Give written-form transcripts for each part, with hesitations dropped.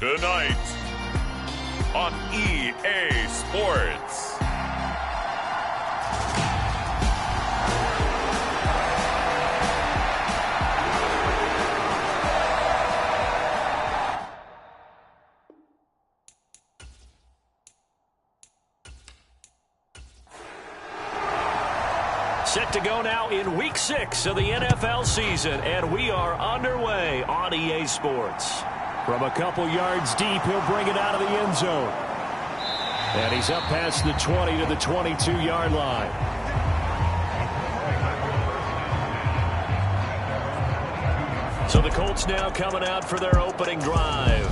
tonight on EA Sports. Set to go now in Week 6 of the NFL season, and we are underway on EA Sports. From a couple yards deep, he'll bring it out of the end zone. And he's up past the 20 to the 22-yard line. So the Colts now coming out for their opening drive.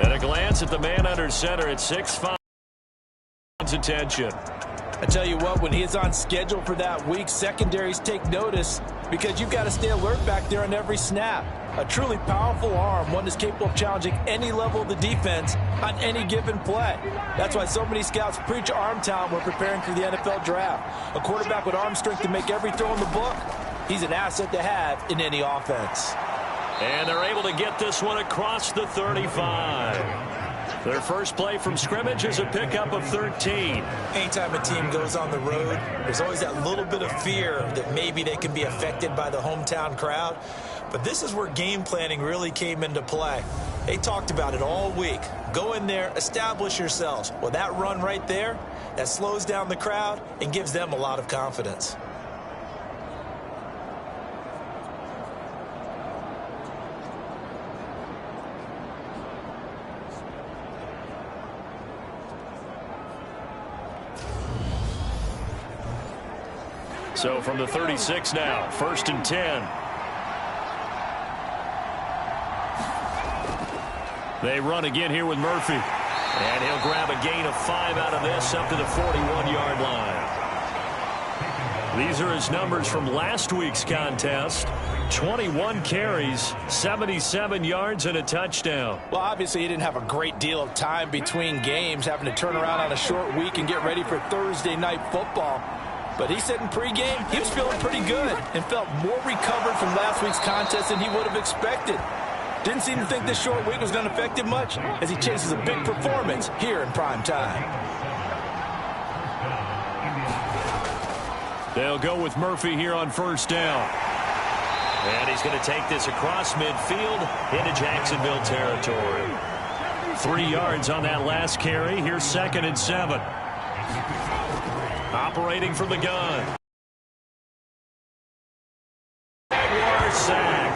At a glance at the man under center at 6'5", attention. I tell you what, when he is on schedule for that week, secondaries take notice because you've got to stay alert back there on every snap. A truly powerful arm, one that's capable of challenging any level of the defense on any given play. That's why so many scouts preach arm talent when preparing for the NFL draft. A quarterback with arm strength to make every throw in the book, he's an asset to have in any offense. And they're able to get this one across the 35. Their first play from scrimmage is a pickup of 13. Anytime a team goes on the road, there's always that little bit of fear that maybe they can be affected by the hometown crowd. But this is where game planning really came into play. They talked about it all week. Go in there, establish yourselves. Well, that run right there, that slows down the crowd and gives them a lot of confidence. So from the 36 now, 1st and 10. They run again here with Murphy. And he'll grab a gain of 5 out of this up to the 41-yard line. These are his numbers from last week's contest. 21 carries, 77 yards, and a touchdown. Well, obviously, he didn't have a great deal of time between games, having to turn around on a short week and get ready for Thursday night football. But he said in pregame he was feeling pretty good and felt more recovered from last week's contest than he would have expected. Didn't seem to think this short week was going to affect him much as he chases a big performance here in prime time. They'll go with Murphy here on 1st down. And he's going to take this across midfield into Jacksonville territory. 3 yards on that last carry. Here's 2nd and 7. Operating from the gun. Jaguars sack.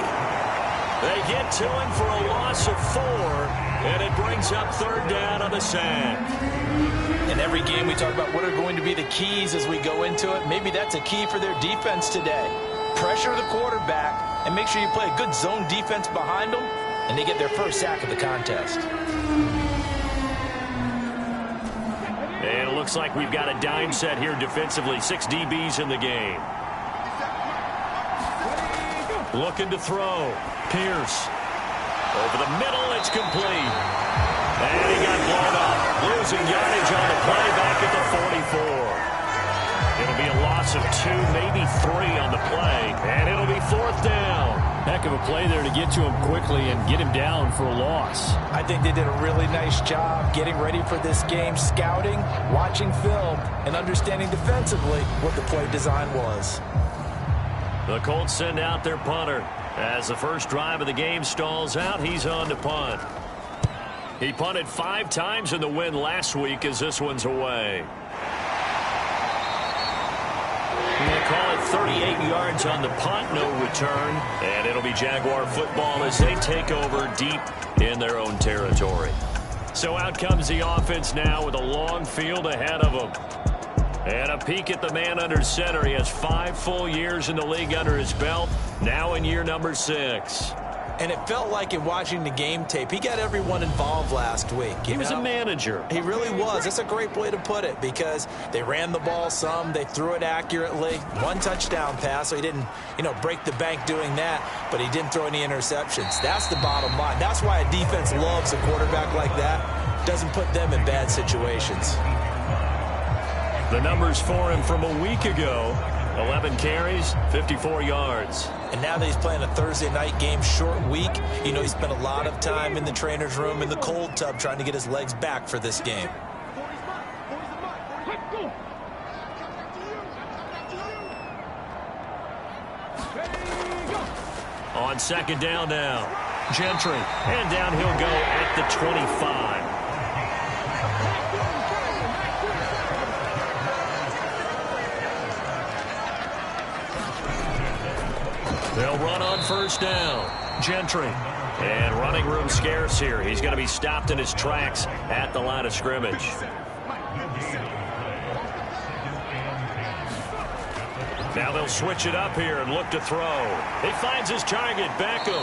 They get to him for a loss of 4, and it brings up 3rd down on the sack. In every game we talk about what are going to be the keys as we go into it. Maybe that's a key for their defense today. Pressure the quarterback and make sure you play a good zone defense behind them, and they get their first sack of the contest. And it looks like we've got a dime set here defensively. 6 DBs in the game. Looking to throw. Pierce. Over the middle, it's complete. And he got blown up. Losing yardage on the play back at the 44. It'll be a loss of 2, maybe 3 on the play. And it'll be 4th down. Heck of a play there to get to him quickly and get him down for a loss. I think they did a really nice job getting ready for this game, scouting, watching film, and understanding defensively what the play design was. The Colts send out their punter. As the first drive of the game stalls out, he's on to punt. He punted 5 times in the win last week as this one's away. They call it 38 yards on the punt, no return. And it'll be Jaguar football as they take over deep in their own territory. So out comes the offense now with a long field ahead of them. And a peek at the man under center. He has 5 full years in the league under his belt, now in year number 6. And it felt like in watching the game tape, he got everyone involved last week. He was a manager. He really was. That's a great way to put it because they ran the ball some. They threw it accurately. 1 touchdown pass, so he didn't, break the bank doing that, but he didn't throw any interceptions. That's the bottom line. That's why a defense loves a quarterback like that. Doesn't put them in bad situations. The numbers for him from a week ago. 11 carries, 54 yards. And now that he's playing a Thursday night game, short week, you know he spent a lot of time in the trainer's room in the cold tub trying to get his legs back for this game. On second down now, Gentry. And down he'll go at the 25. They'll run on first down. Gentry. And running room scarce here. He's going to be stopped in his tracks at the line of scrimmage. Now they'll switch it up here and look to throw. He finds his target, Beckham.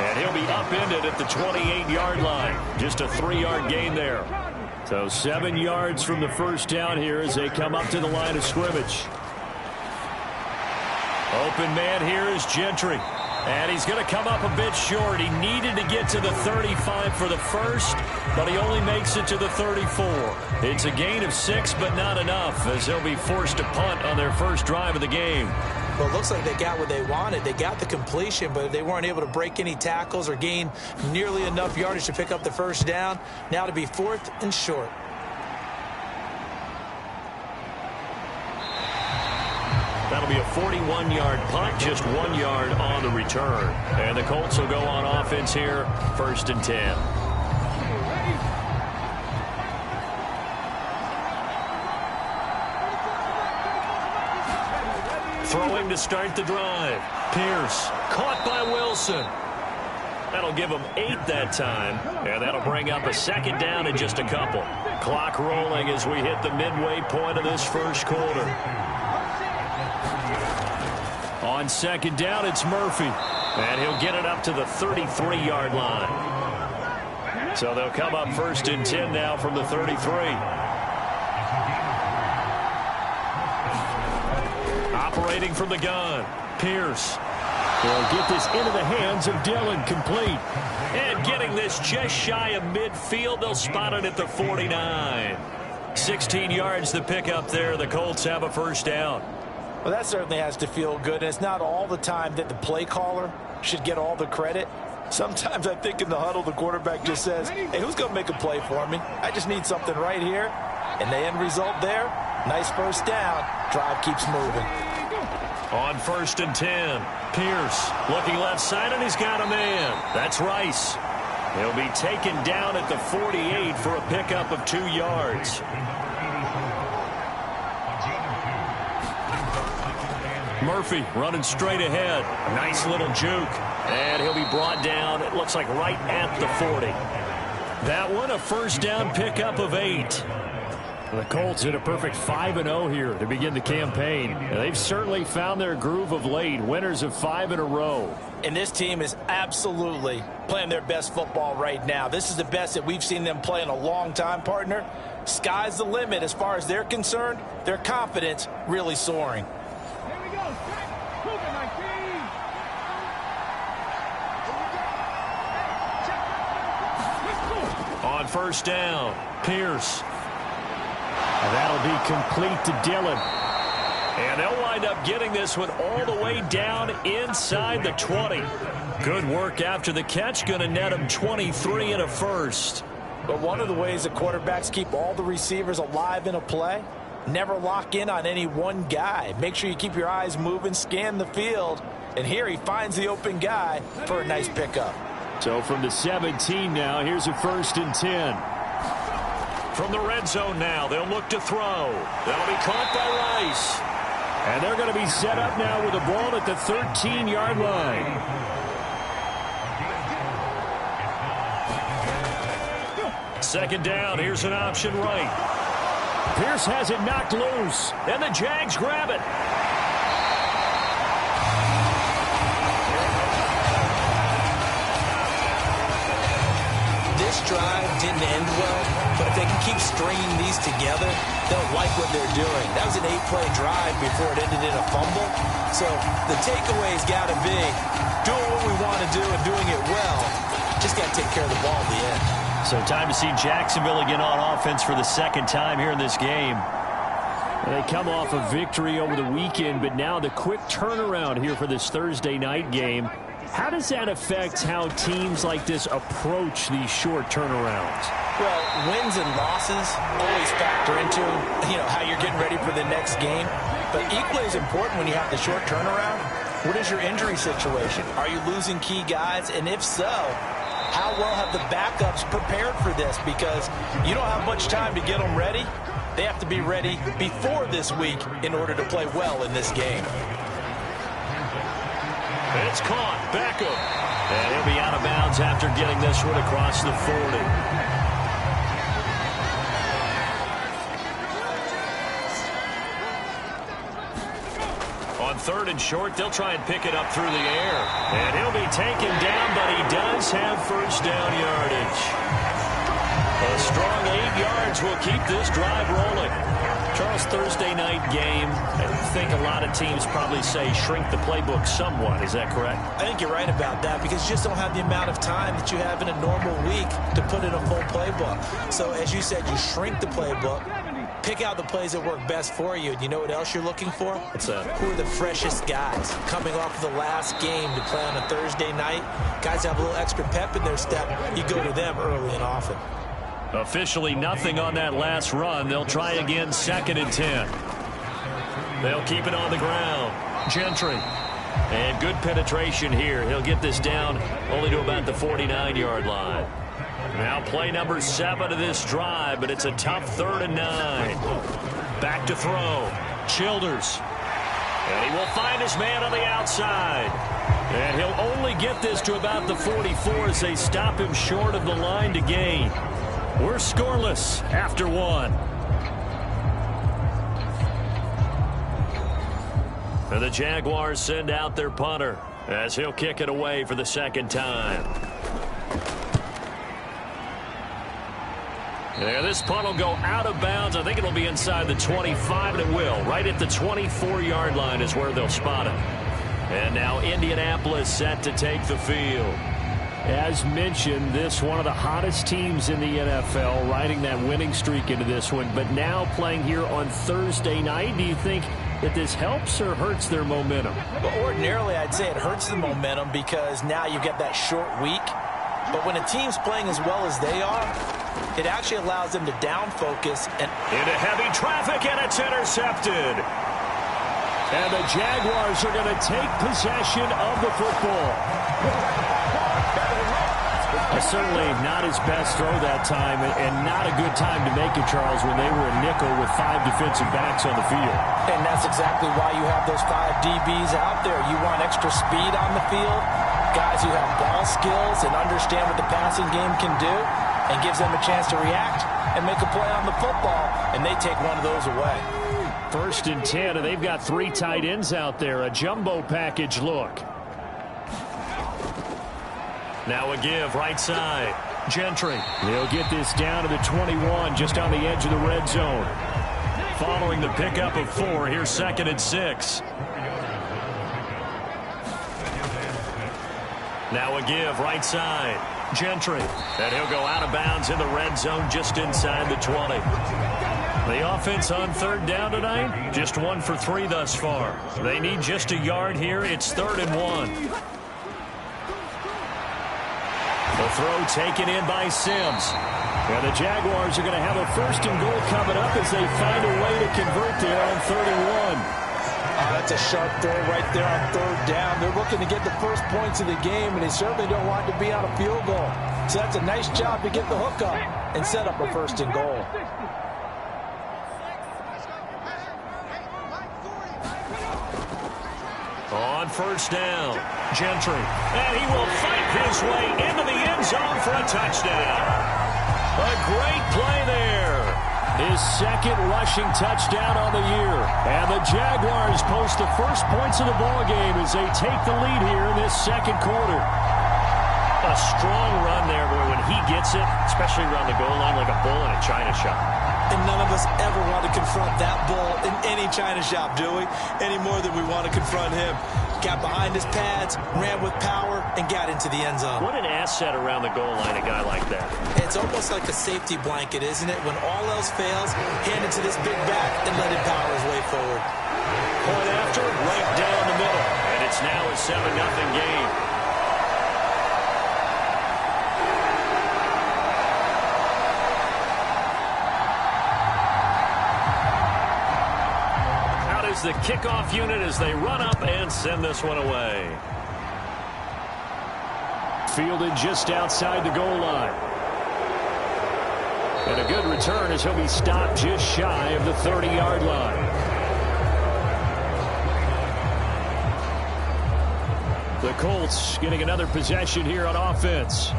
And he'll be upended at the 28-yard line. Just a 3-yard gain there. So 7 yards from the first down here as they come up to the line of scrimmage. Open man here is Gentry. And he's going to come up a bit short. He needed to get to the 35 for the first, but he only makes it to the 34. It's a gain of 6, but not enough, as they'll be forced to punt on their first drive of the game. Well, it looks like they got what they wanted. They got the completion, but they weren't able to break any tackles or gain nearly enough yardage to pick up the first down. Now to be 4th and short. That'll be a 41-yard punt, just 1 yard on the return. And the Colts will go on offense here, 1st and 10. Throwing to start the drive. Pierce, caught by Wilson. That'll give them 8 that time, and that'll bring up a second down in just a couple. Clock rolling as we hit the midway point of this first quarter. On second down, it's Murphy. And he'll get it up to the 33-yard line. So they'll come up 1st and 10 now from the 33. Operating from the gun, Pierce. They'll get this into the hands of Dillon, complete. And getting this just shy of midfield, they'll spot it at the 49. 16 yards to pick up there. The Colts have a first down. Well, that certainly has to feel good. And it's not all the time that the play caller should get all the credit. Sometimes I think in the huddle, the quarterback just says, hey, who's going to make a play for me? I just need something right here. And the end result there, nice first down. Drive keeps moving. On 1st and 10, Pierce looking left side, and he's got a man. That's Rice. He'll be taken down at the 48 for a pickup of 2 yards. Murphy running straight ahead. Nice little juke. And he'll be brought down, it looks like right at the 40. That one, a first down pickup of 8. The Colts hit a perfect 5-0 here to begin the campaign. They've certainly found their groove of late, winners of 5 in a row. And this team is absolutely playing their best football right now. This is the best that we've seen them play in a long time, partner. Sky's the limit as far as they're concerned. Their confidence really soaring. On first down, Pierce. And that'll be complete to Dillon. And they'll wind up getting this one all the way down inside the 20. Good work after the catch. Going to net them 23 and a first. But one of the ways that quarterbacks keep all the receivers alive in a play, never lock in on any one guy. Make sure you keep your eyes moving, scan the field. And here he finds the open guy for a nice pickup. So from the 17 now, here's a 1st and 10. From the red zone now, they'll look to throw. That'll be caught by Rice. And they're going to be set up now with the ball at the 13-yard line. Second down, here's an option right. Pierce has it knocked loose. And the Jags grab it. This drive didn't end well, but if they can keep stringing these together, they'll like what they're doing. That was an 8-play drive before it ended in a fumble. So the takeaway's got to be doing what we want to do and doing it well. Just got to take care of the ball at the end. So time to see Jacksonville again on offense for the second time here in this game. They come off a victory over the weekend, but now the quick turnaround here for this Thursday night game. How does that affect how teams like this approach these short turnarounds? Well, wins and losses always factor into, how you're getting ready for the next game. But equally as important when you have the short turnaround, what is your injury situation? Are you losing key guys? And if so, how well have the backups prepared for this? Because you don't have much time to get them ready. They have to be ready before this week in order to play well in this game. It's caught. Beckham. And he'll be out of bounds after getting this one across the 40. On 3rd and short, they'll try and pick it up through the air. And he'll be taken down, but he does have first down yardage. A strong 8 yards will keep this drive rolling. Charles, Thursday night game, I think a lot of teams probably say shrink the playbook somewhat. Is that correct? I think you're right about that because you just don't have the amount of time that you have in a normal week to put in a full playbook. So, as you said, you shrink the playbook, pick out the plays that work best for you. And you know what else you're looking for? What's that? Who are the freshest guys coming off of the last game to play on a Thursday night? Guys have a little extra pep in their step. You go to them early and often. Officially nothing on that last run. They'll try again 2nd and 10. They'll keep it on the ground. Gentry. And good penetration here. He'll get this down only to about the 49-yard line. Now play number 7 of this drive, but it's a tough 3rd and 9. Back to throw. Childers. And he will find his man on the outside. And he'll only get this to about the 44 as they stop him short of the line to gain. We're scoreless after 1. And the Jaguars send out their punter as he'll kick it away for the 2nd time. Yeah, this punt will go out of bounds. I think it'll be inside the 25, and it will. Right at the 24-yard line is where they'll spot it. And now Indianapolis set to take the field. As mentioned, this one of the hottest teams in the NFL, riding that winning streak into this one, but now playing here on Thursday night. Do you think that this helps or hurts their momentum? Well, ordinarily, I'd say it hurts the momentum because now you get that short week. But when a team's playing as well as they are, it actually allows them to down focus. And into heavy traffic, and it's intercepted. And the Jaguars are going to take possession of the football. Certainly not his best throw that time, and not a good time to make it, Charles, when they were a nickel with 5 defensive backs on the field. And that's exactly why you have those 5 DBs out there. You want extra speed on the field, guys who have ball skills and understand what the passing game can do, and gives them a chance to react and make a play on the football, and they take one of those away. 1st and 10, and they've got 3 tight ends out there, a jumbo package look. Now a give right side. Gentry. They'll get this down to the 21, just on the edge of the red zone. Following the pickup of 4, here's 2nd and 6. Now a give right side. Gentry. And he'll go out of bounds in the red zone just inside the 20. The offense on 3rd down tonight, just 1 for 3 thus far. They need just a yard here. It's 3rd and 1. The throw taken in by Sims. And the Jaguars are going to have a 1st and goal coming up as they find a way to convert there on 3rd and 1. That's a sharp throw right there on 3rd down. They're looking to get the first points of the game, and they certainly don't want to be on a field goal. So that's a nice job to get the hook up and set up a 1st and goal. On 1st down, Gentry. And he will fight his way into the end zone for a touchdown. A great play there. His 2nd rushing touchdown on the year. And the Jaguars post the first points of the ballgame as they take the lead here in this 2nd quarter. A strong run there, boy, when he gets it, especially around the goal line like a bull in a china shop. And none of us ever want to confront that bull in any china shop, do we? Any more than we want to confront him. Got behind his pads, ran with power, and got into the end zone. What an asset around the goal line, a guy like that. It's almost like a safety blanket, isn't it? When all else fails, hand it to this big back and let him power his way forward. Point after, right down the middle. And it's now a 7-0 game. The kickoff unit as they run up and send this one away. Fielded just outside the goal line. And a good return as he'll be stopped just shy of the 30-yard line. The Colts getting another possession here on offense.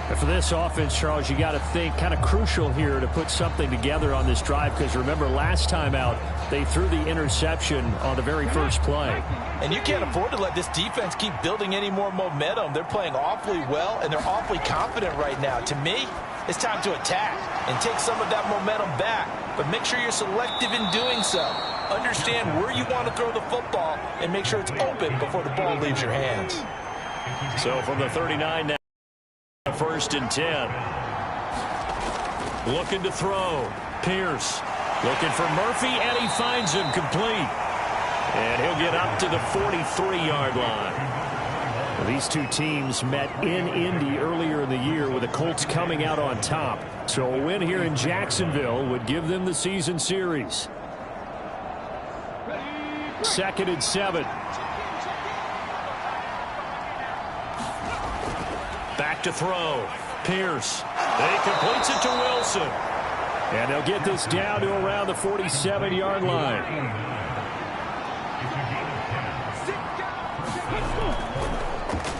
And for this offense, Charles, you got to think kind of crucial here to put something together on this drive, because remember last time out they threw the interception on the very first play. And you can't afford to let this defense keep building any more momentum. They're playing awfully well, and they're awfully confident right now. To me, it's time to attack and take some of that momentum back, but make sure you're selective in doing so. Understand where you want to throw the football and make sure it's open before the ball leaves your hands. So from the 39 now, 1st and 10. Looking to throw. Pierce looking for Murphy, and he finds him complete. And he'll get up to the 43-yard line. Well, these two teams met in Indy earlier in the year with the Colts coming out on top. So a win here in Jacksonville would give them the season series. 2nd and 7. Back to throw. Pierce. He completes it to Wilson. And they'll get this down to around the 47-yard line.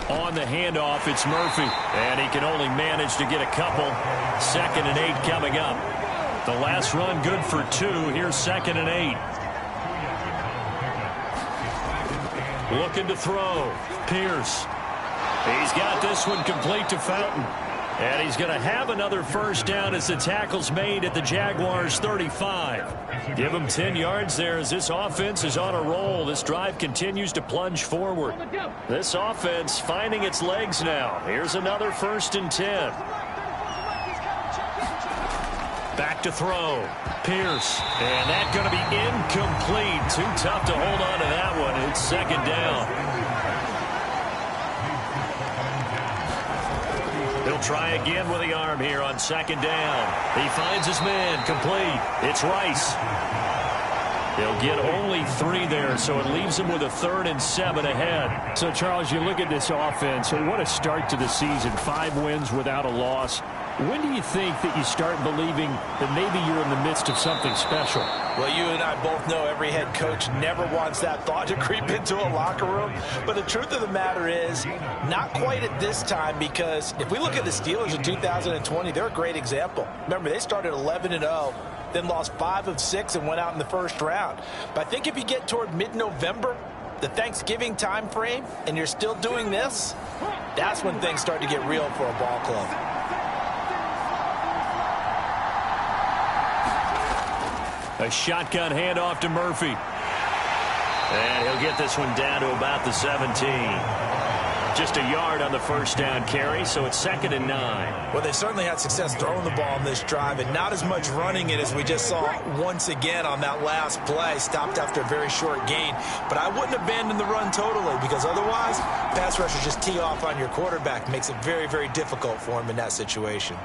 On the handoff, it's Murphy. And he can only manage to get a couple. 2nd and 8 coming up. The last run good for 2. Here's 2nd and 8. Looking to throw. Pierce. He's got this one complete to Fountain. And he's going to have another first down as the tackle's made at the Jaguars' 35. Give him 10 yards there as this offense is on a roll. This drive continues to plunge forward. This offense finding its legs now. Here's another 1st and 10. Back to throw. Pierce. And that's going to be incomplete. Too tough to hold on to that one. It's 2nd down. He'll try again with the arm here on 2nd down. He finds his man complete. It's Rice. He'll get only 3 there, so it leaves him with a 3rd and 7 ahead. So, Charles, you look at this offense, and what a start to the season. 5 wins without a loss. When do you think that you start believing that maybe you're in the midst of something special? Well, you and I both know every head coach never wants that thought to creep into a locker room. But the truth of the matter is, not quite at this time, because if we look at the Steelers in 2020, they're a great example. Remember, they started 11-0, then lost 5 of 6 and went out in the first round. But I think if you get toward mid-November, the Thanksgiving time frame, and you're still doing this, that's when things start to get real for a ball club. A shotgun handoff to Murphy. And he'll get this one down to about the 17. Just a yard on the first down carry, so it's 2nd and 9. Well, they certainly had success throwing the ball in this drive, and not as much running it as we just saw once again on that last play. Stopped after a very short gain. But I wouldn't abandon the run totally, because otherwise, pass rushers just tee off on your quarterback. Makes it very, very difficult for him in that situation.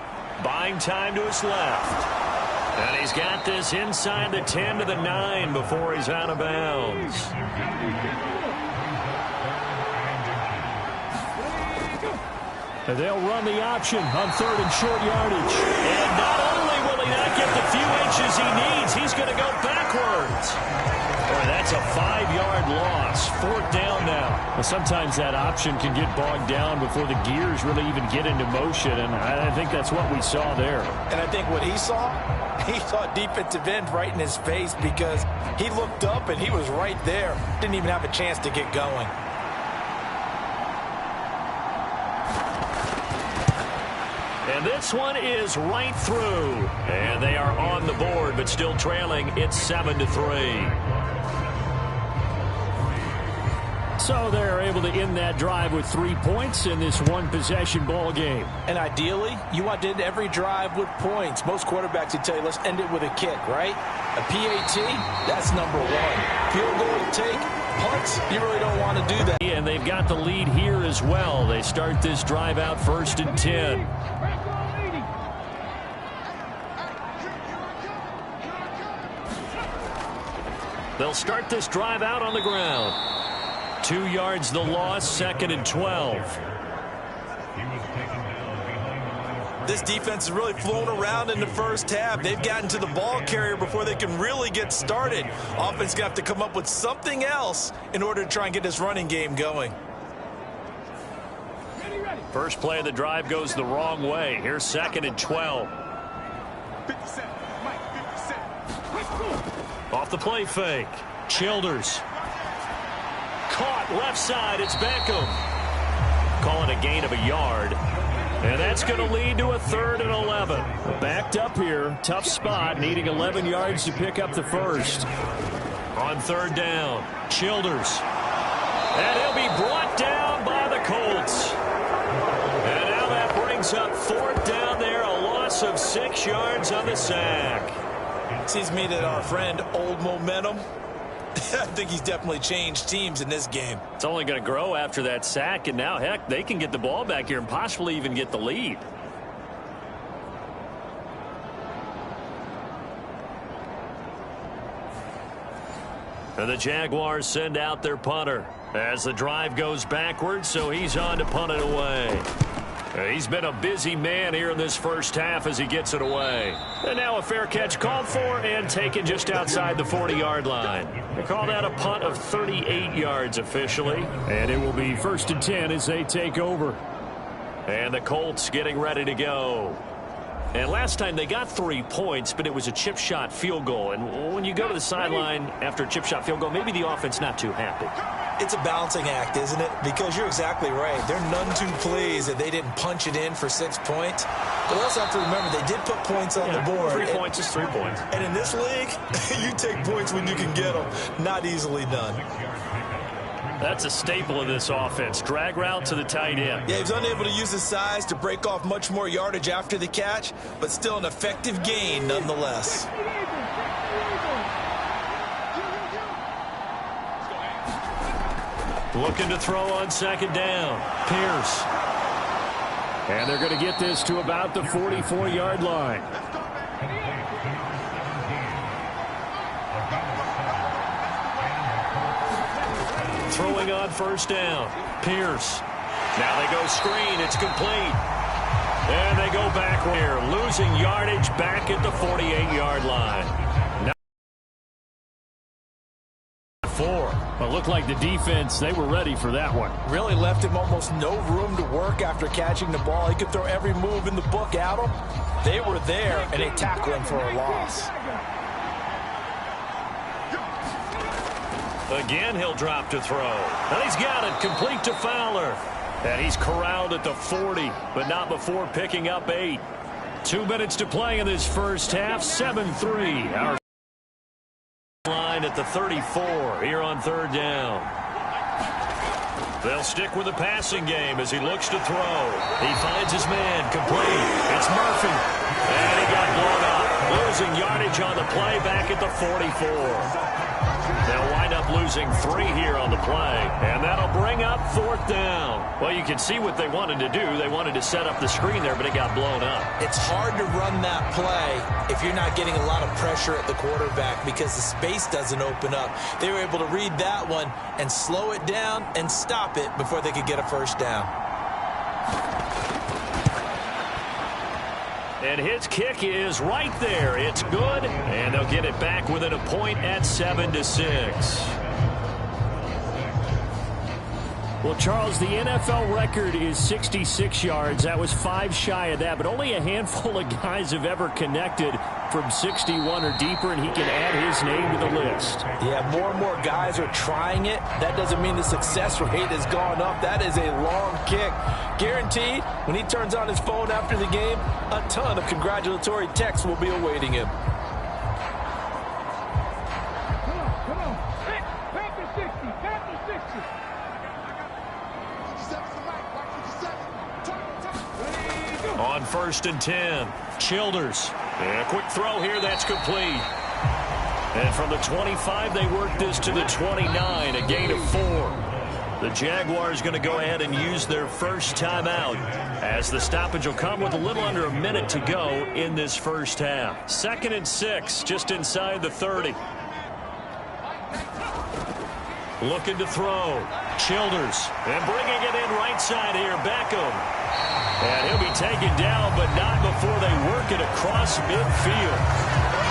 Buying time to his left. And he's got this inside the 10 to the 9 before he's out of bounds. They'll run the option on 3rd and short yardage. And not only will he not get the few inches he needs, he's going to go backwards. Boy, that's a 5-yard loss. 4th down now. Well, sometimes that option can get bogged down before the gears really even get into motion, and I think that's what we saw there. And I think what he saw defensive end right in his face, because he looked up and he was right there. Didn't even have a chance to get going. And this one is right through. And they are on the board, but still trailing. It's 7-3. So they're able to end that drive with 3 points in this one-possession ball game. And ideally, you want to end every drive with points. Most quarterbacks would tell you, let's end it with a kick, right? A PAT, that's number one. Field goal to take, punts, you really don't want to do that. And they've got the lead here as well. They start this drive out 1st and 10. They'll start this drive out on the ground. 2 yards the loss, 2nd and 12. This defense is really flown around in the first half. They've gotten to the ball carrier before they can really get started. Offense going to have to come up with something else in order to try and get this running game going. First play of the drive goes the wrong way. Here's 2nd and 12. Off the play fake. Childers. Caught left side. It's Beckham. Calling a gain of a yard. And that's going to lead to a 3rd and 11. Backed up here. Tough spot. Needing 11 yards to pick up the first. On 3rd down. Childers. And he'll be brought down by the Colts. And now that brings up 4th down there. A loss of 6 yards on the sack. Seems to me that our friend Old Momentum, I think he's definitely changed teams in this game. It's only going to grow after that sack, and now, heck, they can get the ball back here and possibly even get the lead. And the Jaguars send out their punter as the drive goes backwards, so he's on to punt it away. He's been a busy man here in this first half as he gets it away. And now a fair catch called for and taken just outside the 40-yard line. They call that a punt of 38 yards officially. And it will be 1st and 10 as they take over. And the Colts getting ready to go. And last time they got 3 points, but it was a chip shot field goal. And when you go to the sideline after a chip shot field goal, maybe the offense not too happy. It's a balancing act, isn't it? Because you're exactly right. They're none too pleased that they didn't punch it in for 6 points. But we also have to remember they did put points on the board. 3 points is 3 points. And in this league, you take points when you can get them. Not easily done. That's a staple of this offense. Drag route to the tight end. Yeah, he was unable to use his size to break off much more yardage after the catch, but still an effective gain nonetheless. Looking to throw on 2nd down. Pierce. And they're going to get this to about the 44-yard line. Throwing on 1st down. Pierce. Now they go screen. It's complete. And they go back here. Losing yardage back at the 48-yard line. Now 4. Well, it looked like the defense, they were ready for that one. Really left him almost no room to work after catching the ball. He could throw every move in the book at him. They were there, and they tackled him for a loss. Again, he'll drop to throw. And he's got it complete to Fowler. And he's corralled at the 40, but not before picking up 8. 2 minutes to play in this first half. 7-3. Our line at the 34 here on 3rd down. They'll stick with the passing game as he looks to throw. He finds his man complete. It's Murphy. And he got blown up. Losing yardage on the play back at the 44. They'll wind up losing 3 here on the play, and that'll bring up 4th down. Well, you can see what they wanted to do. They wanted to set up the screen there, but it got blown up. It's hard to run that play if you're not getting a lot of pressure at the quarterback because the space doesn't open up. They were able to read that one and slow it down and stop it before they could get a 1st down. And his kick is right there. It's good, and they'll get it back within a point at 7-6. Well, Charles, the NFL record is 66 yards. That was 5 shy of that, but only a handful of guys have ever connected from 61 or deeper, and he can add his name to the list. Yeah, more and more guys are trying it. That doesn't mean the success rate has gone up. That is a long kick. Guaranteed, when he turns on his phone after the game, a ton of congratulatory texts will be awaiting him. On 1st and 10, Childers. And a quick throw here, that's complete. And from the 25, they work this to the 29, a gain of 4. The Jaguars going to go ahead and use their first timeout, as the stoppage will come with a little under a minute to go in this first half. 2nd and 6, just inside the 30. Looking to throw. Childers. And bringing it in right side here, Beckham. And he'll be taken down, but not before they work it across midfield.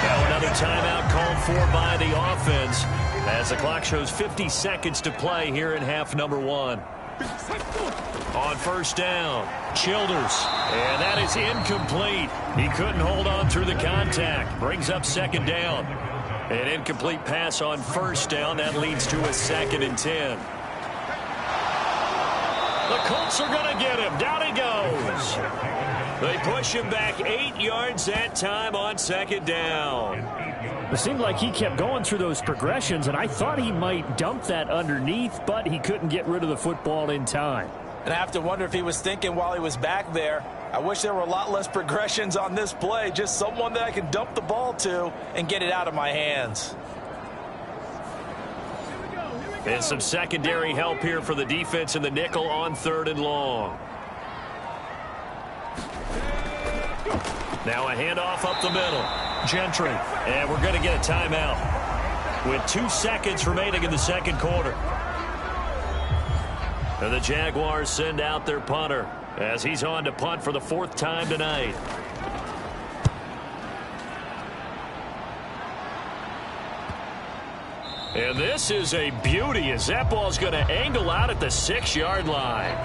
Now another timeout called for by the offense, as the clock shows 50 seconds to play here in half number 1. On 1st down, Childers. And that is incomplete. He couldn't hold on through the contact. Brings up 2nd down. An incomplete pass on 1st down. That leads to a 2nd and 10. The Colts are going to get him. Down he goes. They push him back 8 yards that time on 2nd down. It seemed like he kept going through those progressions, and I thought he might dump that underneath, but he couldn't get rid of the football in time. And I have to wonder if he was thinking while he was back there, I wish there were a lot less progressions on this play, just someone that I can dump the ball to and get it out of my hands. And some secondary help here for the defense in the nickel on 3rd and long. Now a handoff up the middle. Gentry. And we're going to get a timeout with 2 seconds remaining in the 2nd quarter. And the Jaguars send out their punter as he's on to punt for the 4th time tonight. And this is a beauty, as that ball's going to angle out at the 6-yard line.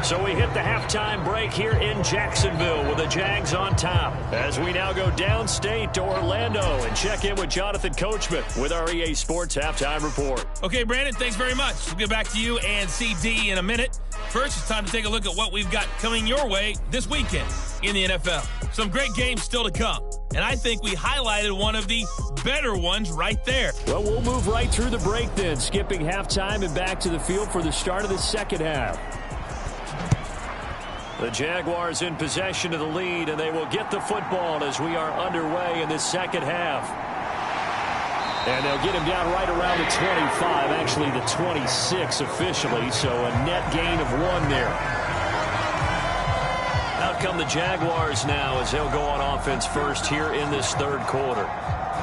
So we hit the halftime break here in Jacksonville with the Jags on top, as we now go downstate to Orlando and check in with Jonathan Coachman with our EA Sports Halftime Report. Okay, Brandon, thanks very much. We'll get back to you and CD in a minute. First, it's time to take a look at what we've got coming your way this weekend in the NFL. Some great games still to come, and I think we highlighted one of the better ones right there. Well, we'll move right through the break then, skipping halftime and back to the field for the start of the 2nd half. The Jaguars in possession of the lead, and they will get the football as we are underway in this 2nd half. And they'll get him down right around the 25, actually the 26 officially, so a net gain of 1 there. Out come the Jaguars now as they'll go on offense first here in this 3rd quarter.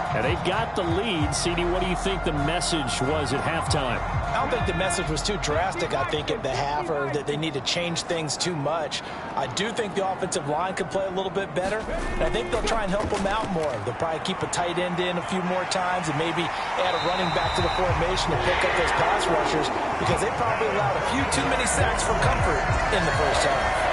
And they've got the lead. CD, what do you think the message was at halftime? I don't think the message was too drastic, I think, at the half, or that they need to change things too much. I do think the offensive line could play a little bit better, and I think they'll try and help them out more. They'll probably keep a tight end in a few more times and maybe add a running back to the formation to pick up those pass rushers, because they probably allowed a few too many sacks for comfort in the first half.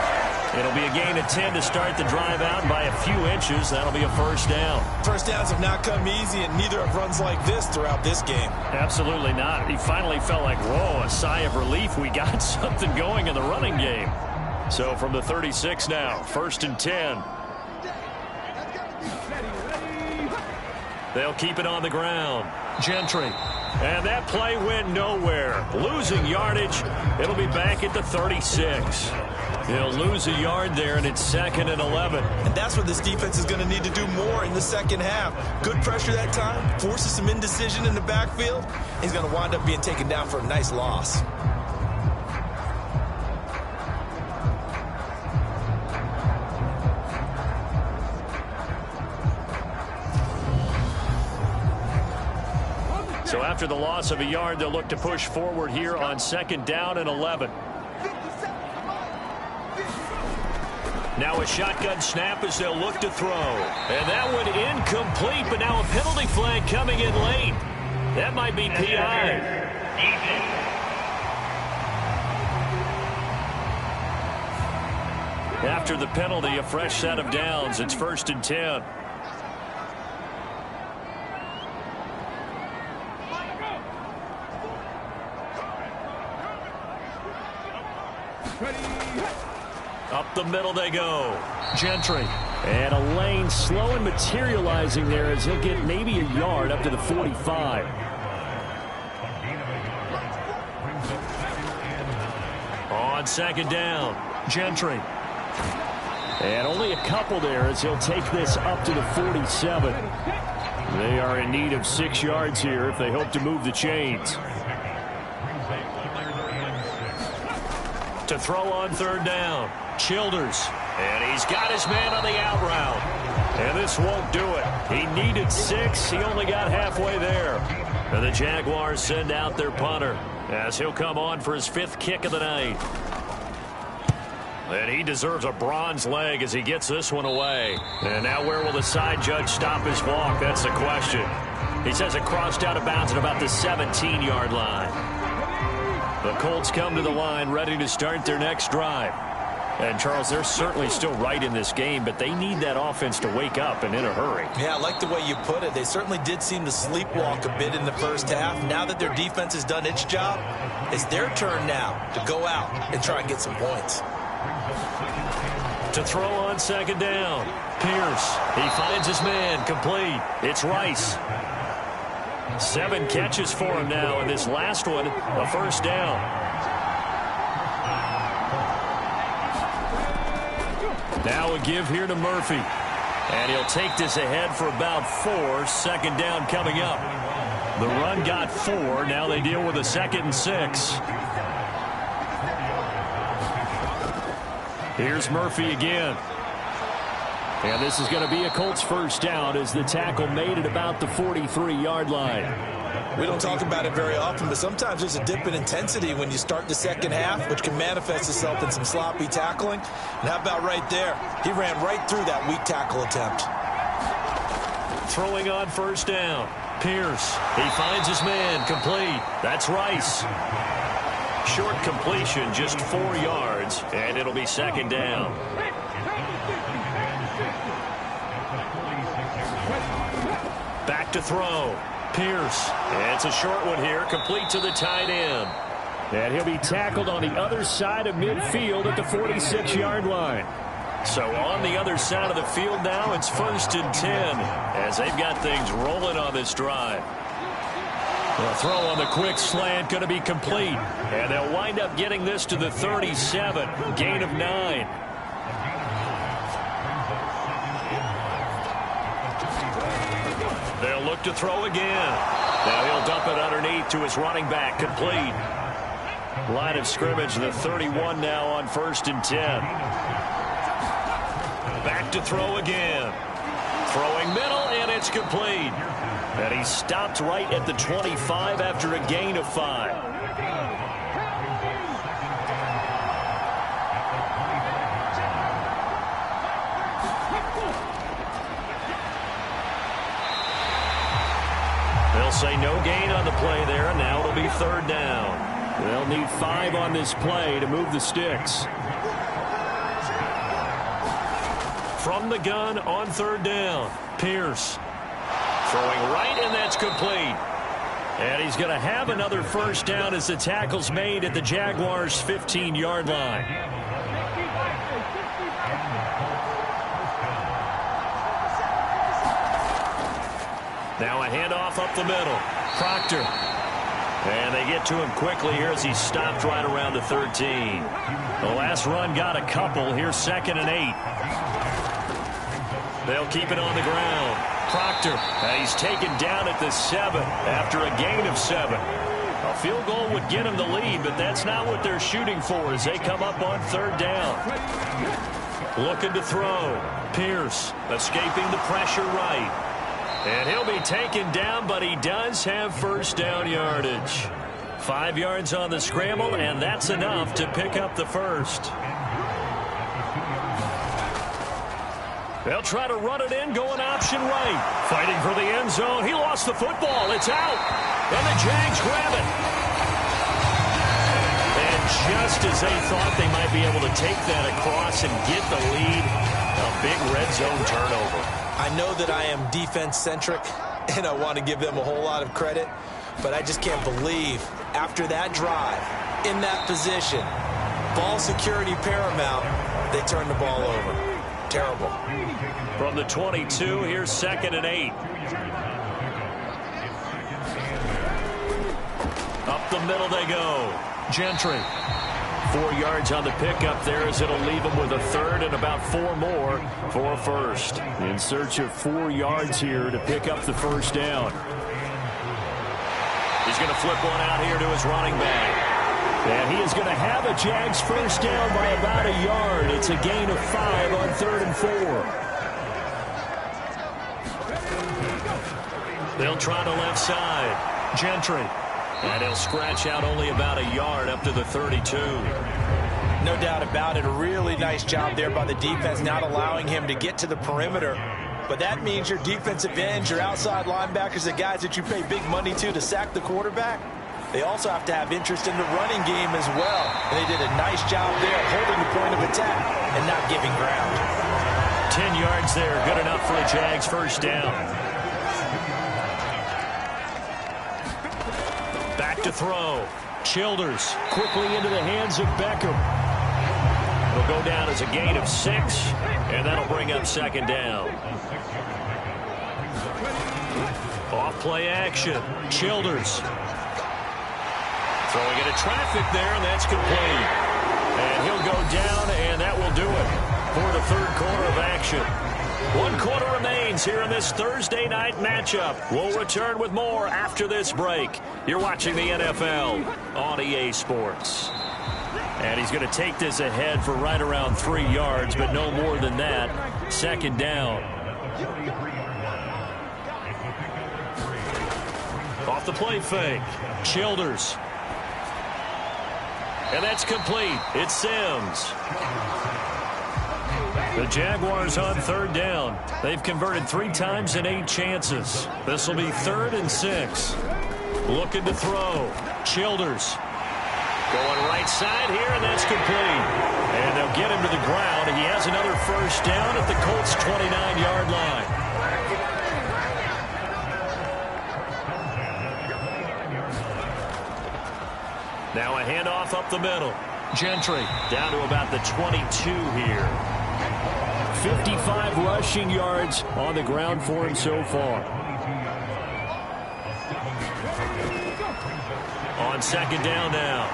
It'll be a gain of 10 to start the drive out by a few inches. That'll be a 1st down. First downs have not come easy, and neither have runs like this throughout this game. Absolutely not. He finally felt like, whoa, a sigh of relief. We got something going in the running game. So from the 36 now, 1st and 10. They'll keep it on the ground. Gentry. And that play went nowhere. Losing yardage. It'll be back at the 36. He'll lose a yard there, and it's 2nd and 11. And that's what this defense is going to need to do more in the 2nd half. Good pressure that time, forces some indecision in the backfield. He's going to wind up being taken down for a nice loss. So after the loss of a yard, they'll look to push forward here on 2nd down and 11. Now a shotgun snap as they'll look to throw. And that one incomplete, but now a penalty flag coming in late. That might be PI. After the penalty, a fresh set of downs. It's 1st and 10. Up the middle they go. Gentry. And a lane slow and materializing there as he'll get maybe a yard up to the 45. On 2nd down, Gentry. And only a couple there as he'll take this up to the 47. They are in need of 6 yards here if they hope to move the chains. To throw on 3rd down, Childers. And he's got his man on the out route. And this won't do it. He needed 6. He only got halfway there. And the Jaguars send out their punter as he'll come on for his 5th kick of the night. And he deserves a bronze leg as he gets this one away. And now where will the side judge stop his walk? That's the question. He says it crossed out of bounds at about the 17-yard line. The Colts come to the line ready to start their next drive. And, Charles, they're certainly still right in this game, but they need that offense to wake up and in a hurry. Yeah, I like the way you put it. They certainly did seem to sleepwalk a bit in the first half. Now that their defense has done its job, it's their turn now to go out and try and get some points. To throw on 2nd down, Pierce. He finds his man, complete. It's Rice. 7 catches for him now, and this last one, a 1st down. Now a give here to Murphy. And he'll take this ahead for about 4. 2nd down coming up. The run got 4. Now they deal with a 2nd and 6. Here's Murphy again. And this is going to be a Colts 1st down as the tackle made it about the 43-yard line. We don't talk about it very often, but sometimes there's a dip in intensity when you start the second half, which can manifest itself in some sloppy tackling. And how about right there? He ran right through that weak tackle attempt. Throwing on 1st down. Pierce. He finds his man, complete. That's Rice. Short completion, just 4 yards, and it'll be 2nd down. Back to throw. Pierce. And it's a short one here, complete to the tight end. And he'll be tackled on the other side of midfield at the 46-yard line. So on the other side of the field now, it's 1st and 10 as they've got things rolling on this drive. The throw on the quick slant going to be complete. And they'll wind up getting this to the 37. Gain of 9. They'll look to throw again. Now he'll dump it underneath to his running back. Complete. Line of scrimmage, the 31 now on 1st and 10. Back to throw again. Throwing middle, and it's complete. And he stopped right at the 25 after a gain of 5. They'll say no gain on the play there, and now it'll be 3rd down. They'll need 5 on this play to move the sticks. From the gun on 3rd down, Pierce. Throwing right, and that's complete. And he's going to have another 1st down as the tackle's made at the Jaguars' 15-yard line. Now a handoff up the middle. Proctor. And they get to him quickly here as he stopped right around the 13. The last run got a couple. Here's 2nd and 8. They'll keep it on the ground. Proctor. And he's taken down at the 7 after a gain of 7. A field goal would get him the lead, but that's not what they're shooting for as they come up on 3rd down. Looking to throw. Pierce escaping the pressure right. And he'll be taken down, but he does have 1st down yardage. 5 yards on the scramble, and that's enough to pick up the 1st. They'll try to run it in, going option right. Fighting for the end zone. He lost the football. It's out. And the Jags grab it. And just as they thought they might be able to take that across and get the lead, a big red zone turnover. I know that I am defense-centric, and I want to give them a whole lot of credit, but I just can't believe after that drive, in that position, ball security paramount, they turned the ball over. Terrible. From the 22, here's 2nd and 8. Up the middle they go. Gentry. 4 yards on the pickup there as it'll leave him with a third and about 4 more for a first. In search of 4 yards here to pick up the first down. He's going to flip one out here to his running back. And he is going to have a Jags first down by about a yard. It's a gain of 5 on 3rd and 4. They'll try the left side. Gentry. And he'll scratch out only about a yard up to the 32. No doubt about it. A really nice job there by the defense, not allowing him to get to the perimeter. But that means your defensive ends, your outside linebackers, the guys that you pay big money to sack the quarterback, they also have to have interest in the running game as well. And they did a nice job there holding the point of attack and not giving ground. 10 yards there, good enough for a Jags first down. Back to throw. Childers quickly into the hands of Beckham. It'll go down as a gain of 6, and that'll bring up 2nd down. Off play action. Childers. Throwing into traffic there, and that's complete. And he'll go down, and that will do it for the 3rd quarter of action. 1 quarter remains here in this Thursday night matchup. We'll return with more after this break. You're watching the NFL on EA Sports. And he's going to take this ahead for right around 3 yards, but no more than that. 2nd down. Off the play fake. Childers. And that's complete. It's Sims. The Jaguars on 3rd down. They've converted 3 times in 8 chances. This will be 3rd and 6. Looking to throw. Childers. Going right side here, and that's complete. And they'll get him to the ground. He has another first down at the Colts' 29-yard line. Now a handoff up the middle. Gentry down to about the 22 here. 55 rushing yards on the ground for him so far. On 2nd down now.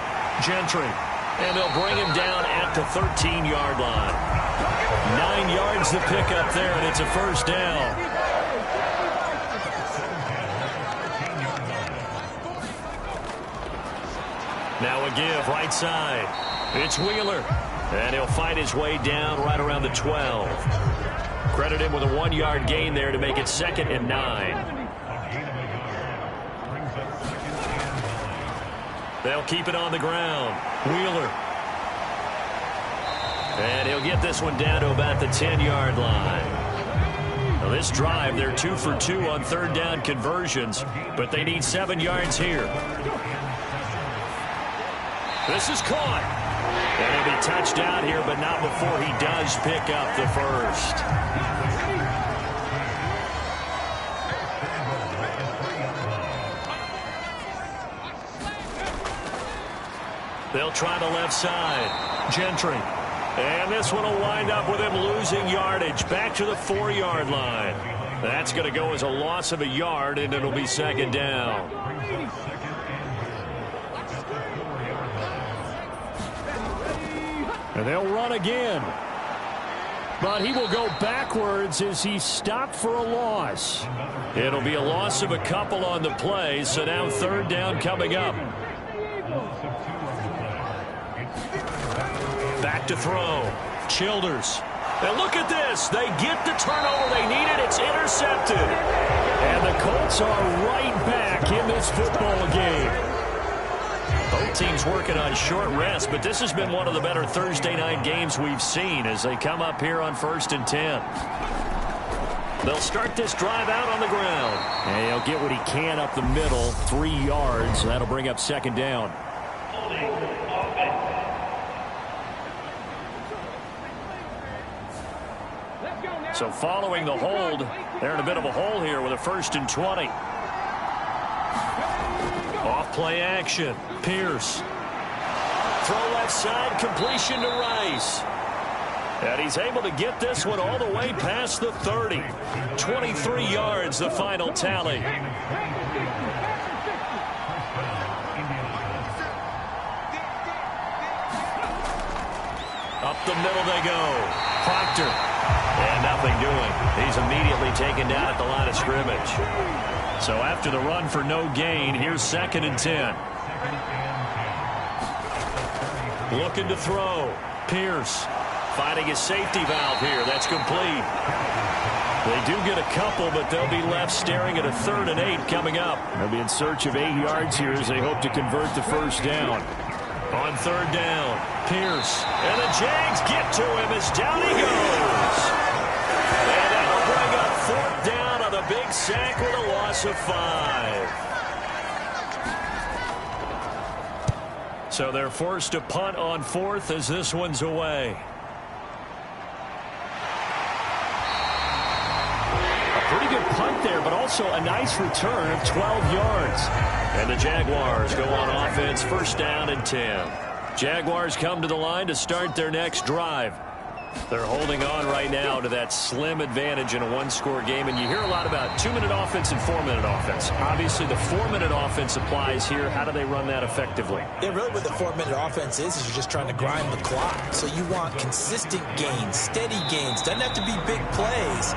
Gentry. And they'll bring him down at the 13-yard line. 9 yards to pick up there, and it's a first down. Now a give right side. It's Wheeler. And he'll fight his way down right around the 12. Credit him with a 1-yard gain there to make it 2nd and 9. They'll keep it on the ground. Wheeler. And he'll get this one down to about the 10-yard line. Now this drive, they're 2 for 2 on 3rd down conversions, but they need 7 yards here. This is caught. And he'll be touched out here, but not before he does pick up the first. They'll try the left side. Gentry. And this one will wind up with him losing yardage back to the 4-yard line. That's going to go as a loss of a yard, and it'll be 2nd down. And they'll run again. But he will go backwards as he's stopped for a loss. It'll be a loss of a couple on the play, so now 3rd down coming up. Back to throw. Childers. And look at this. They get the turnover they needed. It's intercepted. And the Colts are right back in this football game. Both teams working on short rest, but this has been one of the better Thursday night games we've seen as they come up here on 1st and 10. They'll start this drive out on the ground. And he'll get what he can up the middle, 3 yards. That'll bring up 2nd down. So following the hold, they're in a bit of a hole here with a 1st and 20. Off play action. Pierce. Throw left side, completion to Rice. And he's able to get this one all the way past the 30. 23 yards, the final tally. Up the middle they go. Proctor. And nothing doing. He's immediately taken down at the line of scrimmage. So after the run for no gain, here's 2nd and 10. Looking to throw. Pierce finding his safety valve here. That's complete. They do get a couple, but they'll be left staring at a 3rd and 8 coming up. They'll be in search of 8 yards here as they hope to convert the first down. On 3rd down, Pierce. And the Jags get to him as down he goes. And that'll bring up 4th down on the big sack with a loss of 5. So they're forced to punt on 4th as this one's away. A pretty good punt there, but also a nice return of 12 yards. And the Jaguars go on offense, 1st down and 10. Jaguars come to the line to start their next drive. They're holding on right now to that slim advantage in a one-score game. And you hear a lot about 2-minute offense and 4-minute offense. Obviously, the 4-minute offense applies here. How do they run that effectively? Yeah, really what the 4-minute offense is you're just trying to grind the clock. So you want consistent gains, steady gains. Doesn't have to be big plays,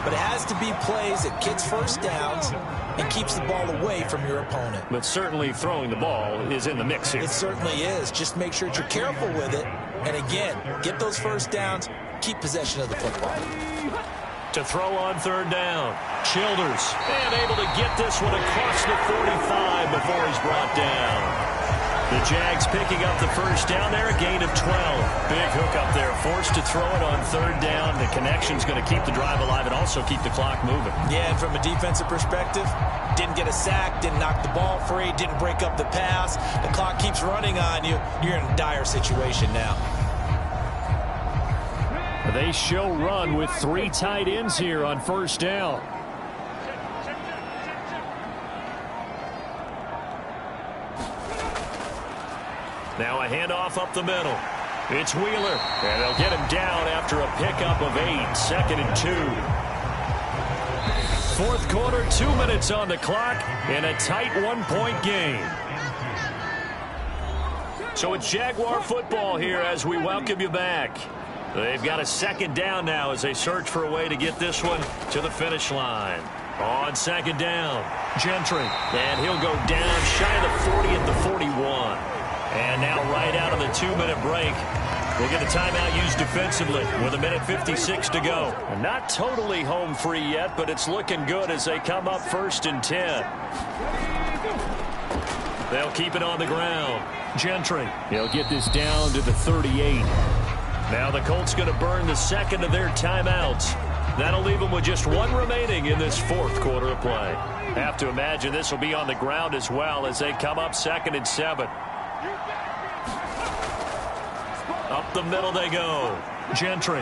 but it has to be plays that gets first downs and keeps the ball away from your opponent. But certainly throwing the ball is in the mix here. It certainly is. Just make sure that you're careful with it. And again, get those first downs, keep possession of the football. To throw on 3rd down, Childers. And able to get this one across the 45 before he's brought down. The Jags picking up the first down there, a gain of 12. Big hook up there, forced to throw it on 3rd down. The connection's going to keep the drive alive and also keep the clock moving. Yeah, and from a defensive perspective, didn't get a sack, didn't knock the ball free, didn't break up the pass. The clock keeps running on you. You're in a dire situation now. They show run with 3 tight ends here on 1st down. Now a handoff up the middle. It's Wheeler. And they'll get him down after a pickup of 8. 2nd and 2. 4th quarter, 2 minutes on the clock, and a tight 1-point game. So it's Jaguar football here as we welcome you back. They've got a 2nd down now as they search for a way to get this one to the finish line. On 2nd down, Gentry. And he'll go down shy of the 40 at the 41. And now right out of the 2-minute break, we'll get a timeout used defensively with 1:56 to go. And not totally home free yet, but it's looking good as they come up 1st and 10. They'll keep it on the ground. Gentry. He'll get this down to the 38. Now the Colts going to burn the 2nd of their timeouts. That'll leave them with just 1 remaining in this 4th quarter of play. Have to imagine this will be on the ground as well as they come up 2nd and 7. Up the middle they go. Gentry.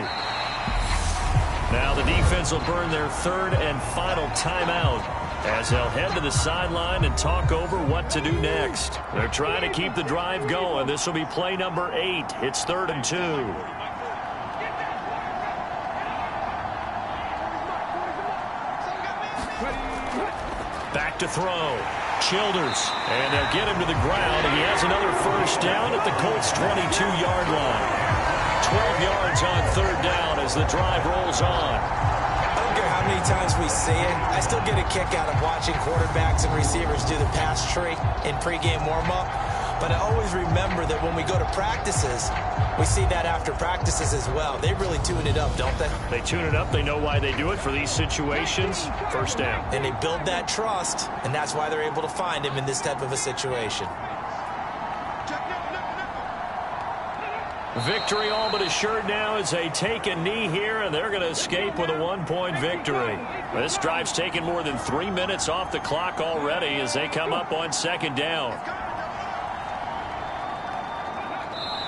Now the defense will burn their 3rd and final timeout as they'll head to the sideline and talk over what to do next. They're trying to keep the drive going. This will be play number 8. It's 3rd and 2. Back to throw. Childers. And they'll get him to the ground. And he has another first down at the Colts' 22-yard line. 12 yards on 3rd down as the drive rolls on. I don't care how many times we see it. I still get a kick out of watching quarterbacks and receivers do the pass tree in pregame warm-up. But I always remember that when we go to practices, we see that after practices as well. They really tune it up, don't they? They tune it up. They know why they do it for these situations. First down. And they build that trust, and that's why they're able to find him in this type of a situation. Victory all but assured now as they take a knee here, and they're going to escape with a 1-point victory. This drive's taken more than 3 minutes off the clock already as they come up on 2nd down.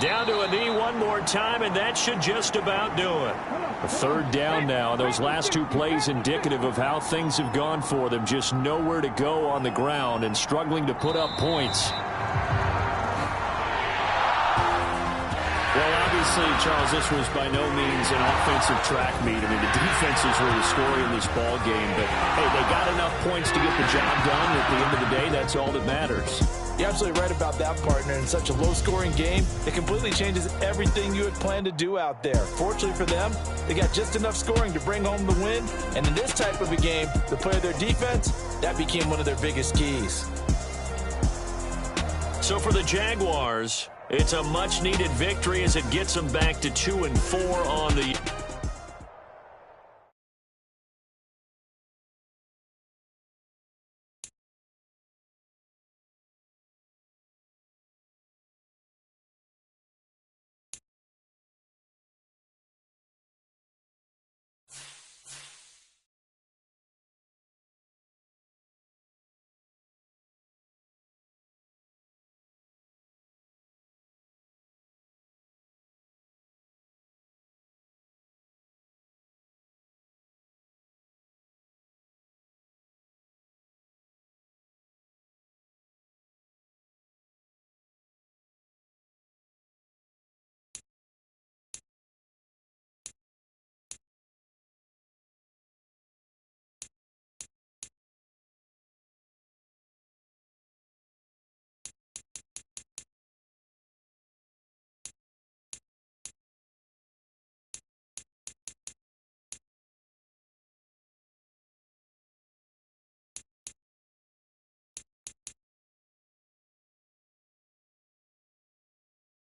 Down to a knee one more time, and that should just about do it. A third down now. Those last two plays indicative of how things have gone for them. Just nowhere to go on the ground and struggling to put up points. Well, obviously, Charles, this was by no means an offensive track meet. I mean, the defenses were the story in this ball game. But, hey, they got enough points to get the job done. At the end of the day, that's all that matters. You're absolutely right about that, partner. In such a low-scoring game, it completely changes everything you had planned to do out there. Fortunately for them, they got just enough scoring to bring home the win. And in this type of a game, the play of their defense, that became one of their biggest keys. So for the Jaguars, it's a much-needed victory as it gets them back to 2-4 on the